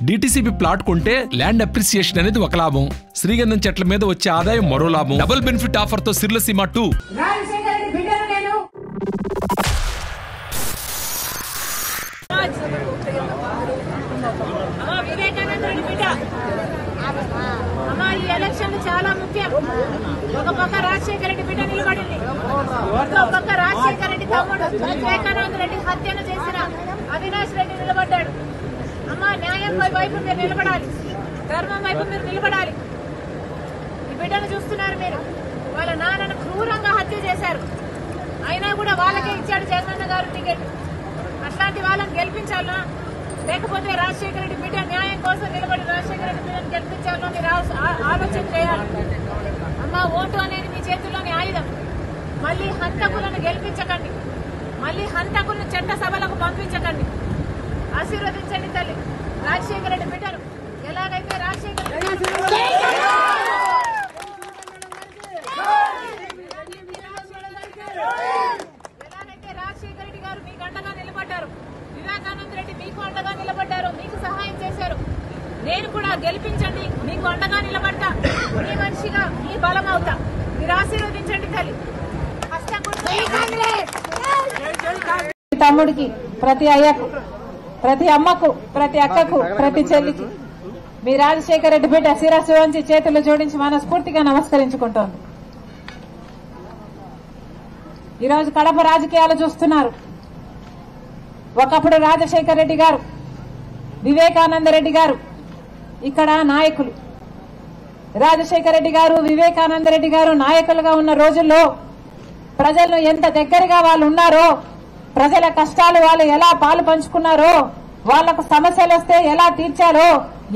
DTCP plot కొంటే land appreciation అనేది ఒక లాభం, శ్రీగంధం చెట్ల మీద వచ్చే ఆదాయం మరో లాభం. డబుల్ బెనిఫిట్ ఆఫర్ తో సిర్లసీమ 2. ఈ ఎలక్షన్ చాలా ముఖ్యం. ఒక పక్క రాజశేఖర రెడ్డి బిడ్డ నిలబడింది, ఇంకో పక్క రాజశేఖర రెడ్డి తమ్ముడు వివేకానంద రెడ్డి హత్యను చేసిన అవినాష్ రెడ్డి నిలబడ్డాడు. అమ్మా, న్యాయం వైపు మీరు నిలబడాలి, ధర్మం వైపు మీరు నిలబడాలి. ఈ బిడ్డను చూస్తున్నారు మీరు, వాళ్ళ నాన్నను క్రూరంగా హత్య చేశారు. అయినా కూడా వాళ్ళకే ఇచ్చాడు జగనన్న గారు టికెట్. అట్లాంటి వాళ్ళని గెలిపించాలా, లేకపోతే రాజశేఖర రెడ్డి బిడ్డ న్యాయం కోసం నిలబడి రాజశేఖర రెడ్డి బిడ్డను గెలిపించాలో మీరు ఆలోచన చేయాలి. అమ్మ, ఓటు అనేది మీ చేతుల్లోని ఆయుధం. మళ్లీ హంతకులను గెలిపించకండి, మళ్లీ హంతకులను చట్ట సభలకు పంపించకండి. ఆశీర్వదించండి తల్లి రాజశేఖర రెడ్డి బిడ్డను. ఎలాగైతే రాజశేఖర రెడ్డి గారు మీకు అండగా నిలబడ్డారు, వివేకానంద రెడ్డి మీకు అండగా నిలబడ్డారు, మీకు సహాయం చేశారు. నేను కూడా గెలిపించండి, మీకు అండగా నిలబడతా, మీ మనిషిగా మీ బలం అవుతా. మీరు ఆశీర్వదించండి తల్లి. తమ్ముడికి, ప్రతి అయ్యకు, ప్రతి అమ్మకు, ప్రతి అక్కకు, ప్రతి చెల్లికి మీ రాజశేఖర రెడ్డి బిడ్డ శిరస్సు వంచి చేతులు జోడించి మనస్ఫూర్తిగా నమస్కరించుకుంటోంది. ఈరోజు కడప రాజకీయాలు చూస్తున్నారు. ఒకప్పుడు రాజశేఖర రెడ్డి గారు, వివేకానంద రెడ్డి గారు ఇక్కడ నాయకులు. రాజశేఖర రెడ్డి గారు, వివేకానంద రెడ్డి గారు నాయకులుగా ఉన్న రోజుల్లో ప్రజలను ఎంత దగ్గరగా వాళ్ళు ఉన్నారో, ప్రజల కష్టాలు వాళ్ళు ఎలా పాలు పంచుకున్నారో, వాళ్లకు సమస్యలు వస్తే ఎలా తీర్చారో,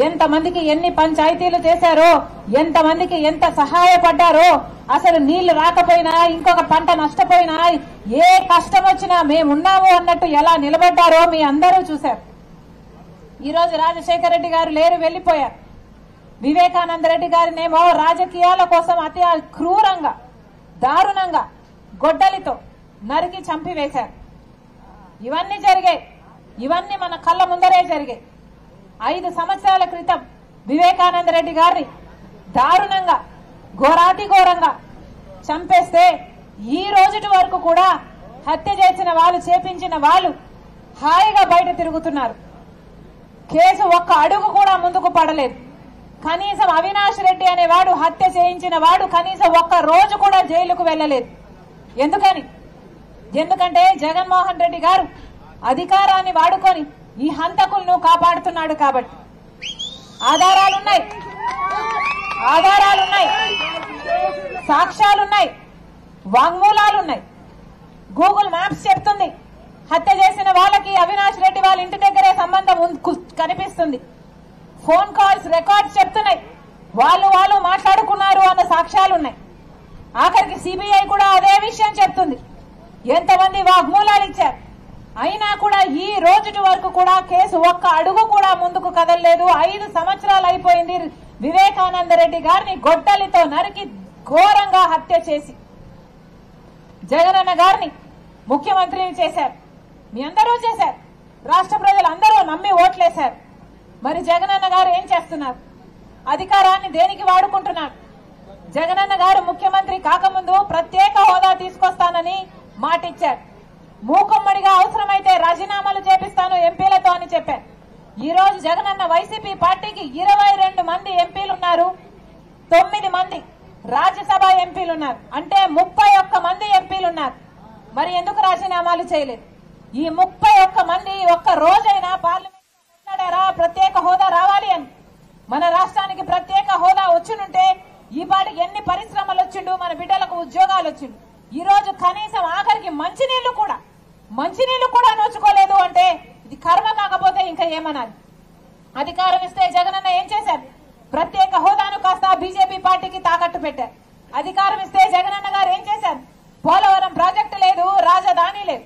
ఎంతమందికి ఎన్ని పంచాయతీలు చేశారో, ఎంతమందికి ఎంత సహాయపడ్డారో, అసలు నీళ్లు రాకపోయినా, ఇంకొక పంట నష్టపోయినా, ఏ కష్టం వచ్చినా మేమున్నాము అన్నట్టు ఎలా నిలబడ్డారో మీ అందరూ చూశారు. ఈ రోజు రాజశేఖర రెడ్డి గారు లేరు, వెళ్లిపోయారు. వివేకానంద రెడ్డి గారినేమో రాజకీయాల కోసం అతి క్రూరంగా, దారుణంగా గొడ్డలితో నరికి చంపివేశారు. ఇవన్నీ జరిగాయి, ఇవన్నీ మన కళ్ళ ముందరే జరిగాయి. 5 సంవత్సరాల క్రితం వివేకానంద రెడ్డి గారిని దారుణంగా, ఘోరాతి ఘోరంగా చంపేస్తే ఈ రోజుటి వరకు కూడా హత్య చేసిన వాళ్ళు, చేపించిన వాళ్ళు హాయిగా బయట తిరుగుతున్నారు. కేసు ఒక్క అడుగు కూడా ముందుకు పడలేదు. కనీసం అవినాష్ రెడ్డి అనేవాడు, హత్య చేయించిన వాడు కనీసం ఒక్క రోజు కూడా జైలుకు వెళ్లలేదు. ఎందుకంటే జగన్మోహన్ రెడ్డి గారు అధికారాన్ని వాడుకొని ఈ హంతకులను కాపాడుతున్నాడు కాబట్టి. ఆధారాలున్నాయి, సాక్ష్యాలున్నాయి, వాంగ్మూలాలున్నాయి. గూగుల్ మ్యాప్స్ చెప్తుంది హత్య చేసిన వాళ్ళకి అవినాష్ రెడ్డి వాళ్ళ ఇంటి దగ్గరే సంబంధం కనిపిస్తుంది. ఫోన్ కాల్స్ రికార్డ్స్ చెప్తున్నాయి వాళ్ళు మాట్లాడుకున్నారు అన్న సాక్ష్యాలున్నాయి. ఆఖరికి సిబిఐ కూడా అదే విషయం చెప్తుంది. ఎంతమంది వాగ్మూలాలు ఇచ్చారు, అయినా కూడా ఈ రోజుటి వరకు కూడా కేసు ఒక్క అడుగు కూడా ముందుకు కదలలేదు. 5 సంవత్సరాలు అయిపోయింది వివేకానంద రెడ్డి గారిని గొడ్డలితో నరికి ఘోరంగా హత్య చేసి జగనన్న గారిని ముఖ్యమంత్రిని చేశారు. మీ అందరూ చేశారు, రాష్ట్ర ప్రజలు అందరూ నమ్మి ఓట్లేశారు. మరి జగనన్న గారు ఏం చేస్తున్నారు? అధికారాన్ని దేనికి వాడుకుంటున్నారు? జగనన్న గారు ముఖ్యమంత్రి కాకముందు ప్రత్యేక హోదా తీసుకొస్తానని మాటిచ్చారు. మూకుమ్మడిగా అవసరమైతే రాజీనామాలు చేపిస్తాను ఎంపీలతో అని చెప్పారు. ఈ రోజు జగనన్న వైసీపీ పార్టీకి 22 మంది ఎంపీలున్నారు, 9 మంది రాజ్యసభ ఎంపీలున్నారు, అంటే 31 మంది ఎంపీలున్నారు. మరి ఎందుకు రాజీనామాలు చేయలేదు? ఈ 31 మంది ఒక్క రోజైనా పార్లమెంట్ మాట్లాడారా ప్రత్యేక హోదా రావాలి అని? మన రాష్ట్రానికి ప్రత్యేక హోదా వచ్చినుంటే ఈ పాటికి ఎన్ని పరిశ్రమలు వచ్చిండు, మన బిడ్డలకు ఉద్యోగాలు వచ్చిండు. ఈ రోజు కనీసం ఆఖరికి మంచినీళ్లు కూడా నోచుకోలేదు అంటే ఇది కర్మ కాకపోతే ఇంకా ఏమనాలి? అధికారం ఇస్తే జగనన్న ఏం చేశారు? ప్రత్యేక హోదాను కాస్త బీజేపీ పార్టీకి తాకట్టు పెట్టారు. అధికారం ఇస్తే జగనన్న గారు ఏం చేశారు? పోలవరం ప్రాజెక్టు లేదు, రాజధాని లేదు,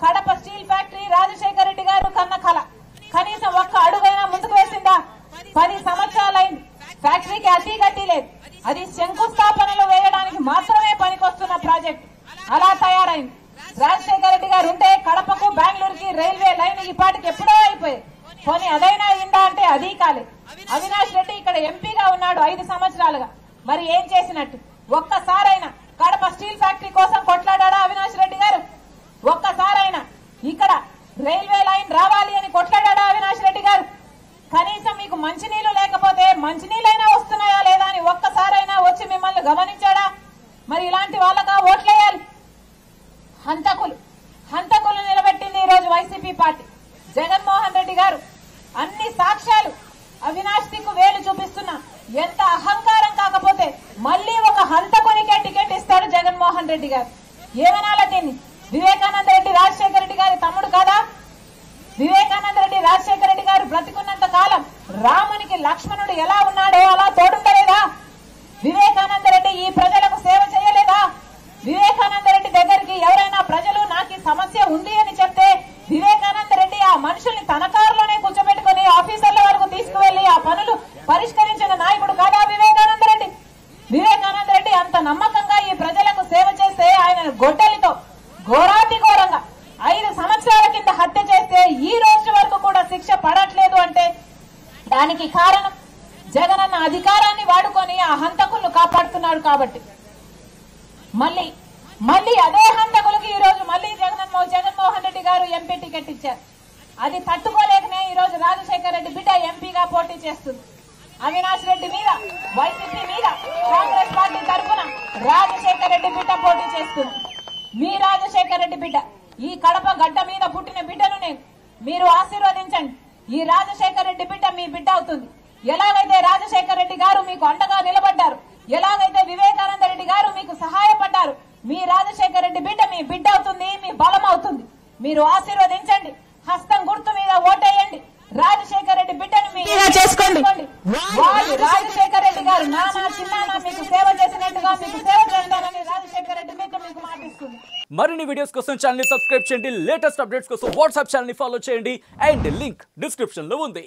కడప స్టీల్ ఫ్యాక్టరీ రాజశేఖర రెడ్డి గారు కన్న కళ కనీసం ఒక్క అడుగైనా ముందుకు వేసిందా? 10 సంవత్సరాలైంది, ఫ్యాక్టరీకి అతి గతి లేదు. అది శంకుస్థాపనలు వేయడానికి మాత్రమే పనికొస్తున్న ప్రాజెక్టు అలా తయారైంది. రాజశేఖర రెడ్డి గారు ఉంటే కడపకు బెంగళూరుకి రైల్వే లైన్ ఈ పాటికి ఎప్పుడో అయిపోయాయి. పోనీ అదైనా అయిందా అంటే అది కాదు. సంవత్సరాలే. అవినాష్ రెడ్డి ఇక్కడ ఎంపీగా ఉన్నాడు 5 సంవత్సరాలుగా. మరి ఏం చేసినట్టు? ఒక్కసారైనా కడప స్టీల్ ఫ్యాక్టరీ కోసం కొట్లాడా అవినాష్ రెడ్డి గారు? ఒక్కసారైనా ఇక్కడ రైల్వే లైన్ రావాలి అని కొట్లాడా అవినాష్ రెడ్డి గారు? కనీసం మీకు మంచినీళ్లు లేకపోతే మంచినీళ్ళైనా వస్తున్నాయా లేదా అని ఒక్కసారైనా వచ్చి మిమ్మల్ని గమనించాడా? మరి ఇలాంటి వాళ్ళగా ఓట్లేయాలి. హంతకులు నిలబెట్టింది ఈ రోజు వైసీపీ పార్టీ. జగన్మోహన్ రెడ్డి గారు అన్ని సాక్ష్యాలు అవినాష్ దిక్కు వేలు చూపిస్తున్నా ఎంత అహంకారం కాకపోతే మళ్ళీ ఒక హంతకునికే టికెట్ ఇస్తాడు జగన్మోహన్ రెడ్డి గారు. ఏమనాల దీన్ని? వివేకానంద రెడ్డి రాజశేఖర రెడ్డి గారి తమ్ముడు కాదా? వివేకానంద రెడ్డి రాజశేఖర రెడ్డి గారు బ్రతికున్నంత కాలం రామునికి లక్ష్మణుడు ఎలా ఉన్నాడో అలా తోడుండలేదా? వివేకానంద రెడ్డి ఈ ప్రజలకు సేవ చేయలేదా? వివేకానంద రెడ్డి దగ్గరికి ఎవరైనా ప్రజలు నాకు ఈ సమస్య ఉంది అని చెప్తే వివేకానంద రెడ్డి ఆ మనుషుల్ని తన కారులోనే కూర్చోబెట్టుకుని ఆఫీసర్ల వరకు తీసుకువెళ్లి ఆ పనులు పరిష్కరించిన నాయకుడు కాదా వివేకానంద రెడ్డి? వివేకానంద రెడ్డి అంత నమ్మకంగా ఈ ప్రజలకు సేవ చేస్తే ఆయన గొడ్డలితో ఘోరాతి ఘోరంగా 5 సంవత్సరాల కింద హత్య చేస్తే ఈ రోజు వరకు కూడా శిక్ష పడట్లేదు అంటే దానికి కారణం జగనన్న అధికారాన్ని వాడుకొని ఆ హంతకులను కాపాడుతున్నాడు కాబట్టి. మళ్ళీ అదే హంతకులకి ఈ రోజు మళ్ళీ జగన్మోహన్ రెడ్డి గారు ఎంపీ టికెట్ ఇచ్చారు. అది తట్టుకోలేకనే ఈ రోజు రాజశేఖర రెడ్డి బిడ్డ ఎంపీగా పోటీ చేస్తుంది. అవినాష్ రెడ్డి మీద, వైసీపీ మీద కాంగ్రెస్ పార్టీ తరఫున రాజశేఖర రెడ్డి బిడ్డ పోటీ చేస్తుంది. మీ రాజశేఖర రెడ్డి బిడ్డ, ఈ కడప గడ్డ మీద పుట్టిన బిడ్డను నేను మీరు ఆశీర్వదించండి. ఈ రాజశేఖర రెడ్డి బిడ్డ మీ బిడ్డ అవుతుంది. ఎలాగైతే రాజశేఖర రెడ్డి గారు మీకు అండగా నిలబడ్డారు, ఎలాగైతే వివేకానంద రెడ్డి గారు మీకు సహాయపడ్డారు, మీ రాజశేఖర రెడ్డి బిడ్డ మీ బిడ్డ అవుతుంది, మీ బలం అవుతుంది. మీరు ఆశీర్వదించండి, హస్తం గుర్తు మీద ఓటేయండి, రాజశేఖర రెడ్డి బిడ్డను మీరు చేసుకోండి. రాజశేఖర రెడ్డి గారు నానా చిన్నానా మీకు సేవ చేసినట్టుగా మీకు సేవ చేస్తానని రాజశేఖర రెడ్డి బిడ్డ మీకు మాటిస్తుంది. మరిన్ని వీడియోస్ కోసం ఛానల్ ని సబ్స్క్రైబ్ చేయండి. లేటెస్ట్ అప్డేట్స్ కోసం వాట్సాప్ ఛానల్ ని ఫాలో చేయండి. అండ్ లింక్ డిస్క్రిప్షన్ లో ఉంది.